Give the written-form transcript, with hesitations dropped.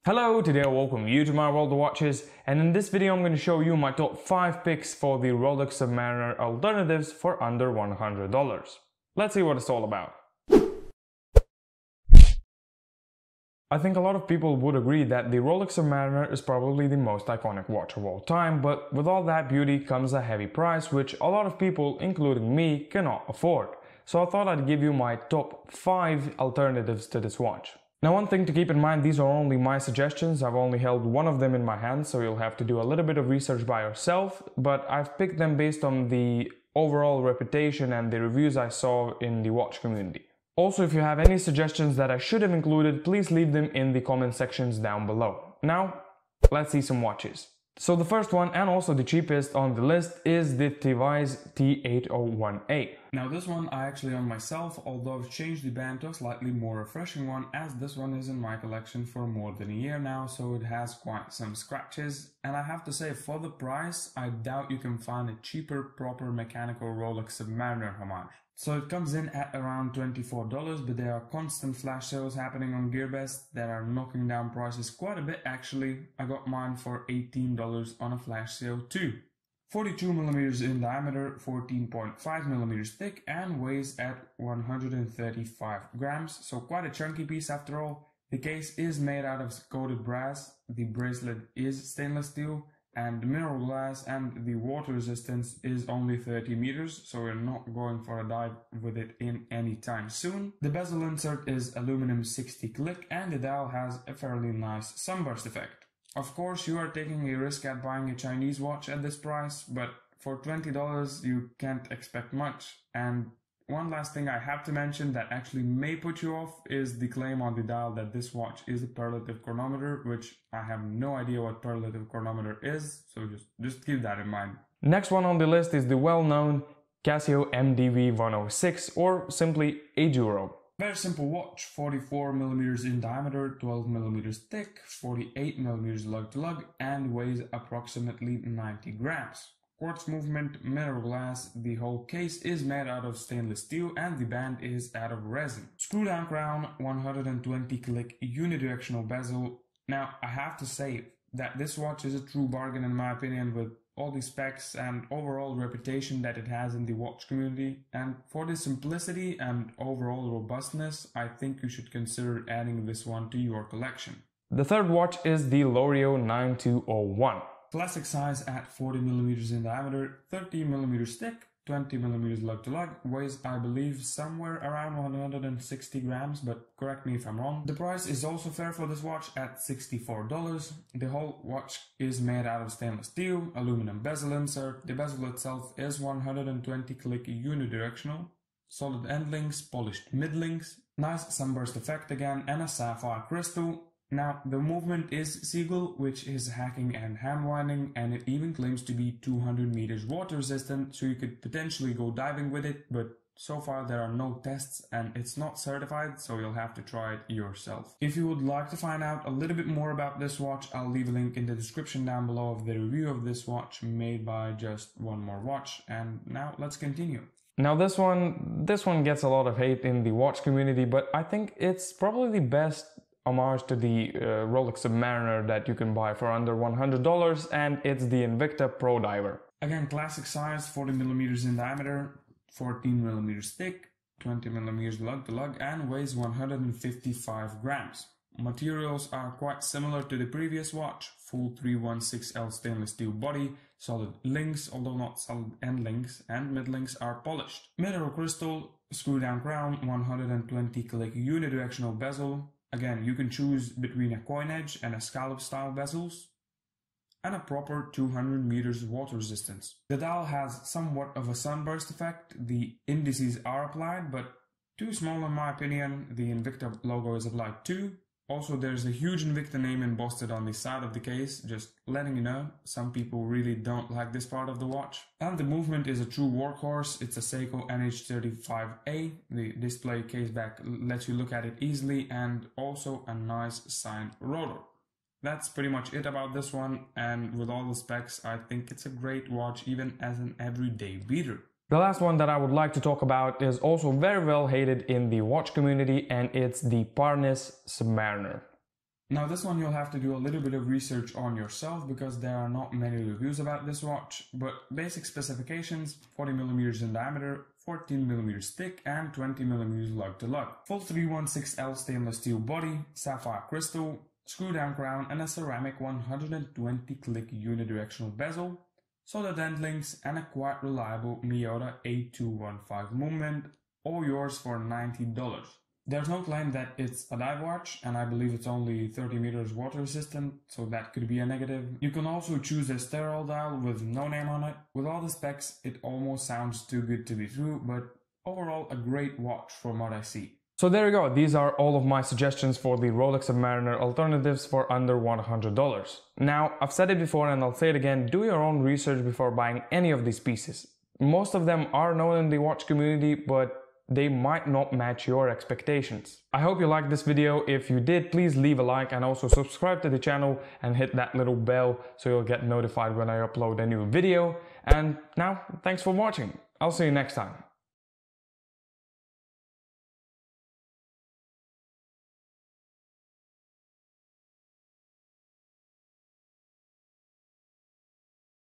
Hello, today I welcome you to my world of watches, and in this video I'm going to show you my top 5 picks for the Rolex Submariner alternatives for under $100. Let's see what it's all about. I think a lot of people would agree that the Rolex Submariner is probably the most iconic watch of all time, but with all that beauty comes a heavy price which a lot of people, including me, cannot afford. So I thought I'd give you my top 5 alternatives to this watch. Now, one thing to keep in mind, these are only my suggestions. I've only held one of them in my hand, so you'll have to do a little bit of research by yourself, but I've picked them based on the overall reputation and the reviews I saw in the watch community. Also, if you have any suggestions that I should have included, please leave them in the comment sections down below. Now, let's see some watches. So the first one, and also the cheapest on the list, is the Tevise T801A. Now this one I actually own myself, although I've changed the band to a slightly more refreshing one, as this one is in my collection for more than a year now, so it has quite some scratches. And I have to say, for the price, I doubt you can find a cheaper, proper mechanical Rolex Submariner homage. So it comes in at around $24, but there are constant flash sales happening on GearBest that are knocking down prices quite a bit actually. I got mine for $18 on a flash sale too. 42mm in diameter, 14.5mm thick, and weighs at 135 grams, so quite a chunky piece after all. The case is made out of coated brass, the bracelet is stainless steel, and mineral glass, and the water resistance is only 30 meters, so we're not going for a dive with it in any time soon. The bezel insert is aluminum 60 click, and the dial has a fairly nice sunburst effect. Of course, you are taking a risk at buying a Chinese watch at this price, but for $20 you can't expect much. And one last thing I have to mention that actually may put you off is the claim on the dial that this watch is a perlative chronometer, which I have no idea what perlative chronometer is, so just keep that in mind. Next one on the list is the well-known Casio MDV106, or simply a Duro. Very simple watch, 44mm in diameter, 12mm thick, 48mm lug to lug, and weighs approximately 90 grams. Quartz movement, mineral glass, the whole case is made out of stainless steel, and the band is out of resin. Screw down crown, 120 click unidirectional bezel. Now I have to say that this watch is a true bargain in my opinion, with all the specs and overall reputation that it has in the watch community, and for the simplicity and overall robustness, I think you should consider adding this one to your collection. The third watch is the Loreo 9201. Classic size at 40mm in diameter, 30mm thick, 20mm lug to lug, weighs I believe somewhere around 160 grams, but correct me if I'm wrong. The price is also fair for this watch at $64. The whole watch is made out of stainless steel, aluminum bezel insert. The bezel itself is 120 click unidirectional, solid end links, polished mid links, nice sunburst effect again, and a sapphire crystal. Now, the movement is Seagull, which is hacking and hand winding, and it even claims to be 200 meters water resistant, so you could potentially go diving with it, but so far there are no tests and it's not certified, so you'll have to try it yourself. If you would like to find out a little bit more about this watch, I'll leave a link in the description down below of the review of this watch made by JustOneMoreWatch, and now let's continue. Now this one gets a lot of hate in the watch community, but I think it's probably the best homage to the Rolex Submariner that you can buy for under $100, and it's the Invicta Pro Diver. Again, classic size, 40mm in diameter, 14mm thick, 20mm lug to lug, and weighs 155 grams. Materials are quite similar to the previous watch, full 316L stainless steel body, solid links, although not solid end links, and mid links are polished. Mineral crystal, screw down crown, 120 click unidirectional bezel. Again, you can choose between a Coinedge and a Scaloop style bezels, and a proper 200 meters water resistance. The dial has somewhat of a sunburst effect. The indices are applied, but too small in my opinion. The Invicta logo is applied too. Also, there's a huge Invicta name embossed on the side of the case, just letting you know. Some people really don't like this part of the watch. And the movement is a true workhorse. It's a Seiko NH35A. The display case back lets you look at it easily, and also a nice signed rotor. That's pretty much it about this one, and with all the specs, I think it's a great watch even as an everyday beater. The last one that I would like to talk about is also very well hated in the watch community, and it's the Parnis Submariner. Now this one you'll have to do a little bit of research on yourself because there are not many reviews about this watch, but basic specifications: 40mm in diameter, 14mm thick and 20mm lug to lug. Full 316L stainless steel body, sapphire crystal, screw down crown and a ceramic 120 click unidirectional bezel, solid end links and a quite reliable Miyota 8215 movement, all yours for $90. There's no claim that it's a dive watch, and I believe it's only 30 meters water resistant, so that could be a negative. You can also choose a sterile dial with no name on it. With all the specs, it almost sounds too good to be true, but overall a great watch from what I see. So there you go, these are all of my suggestions for the Rolex Submariner alternatives for under $100. Now, I've said it before and I'll say it again, do your own research before buying any of these pieces. Most of them are known in the watch community, but they might not match your expectations. I hope you liked this video. If you did, please leave a like and also subscribe to the channel and hit that little bell so you'll get notified when I upload a new video. And now, thanks for watching. I'll see you next time.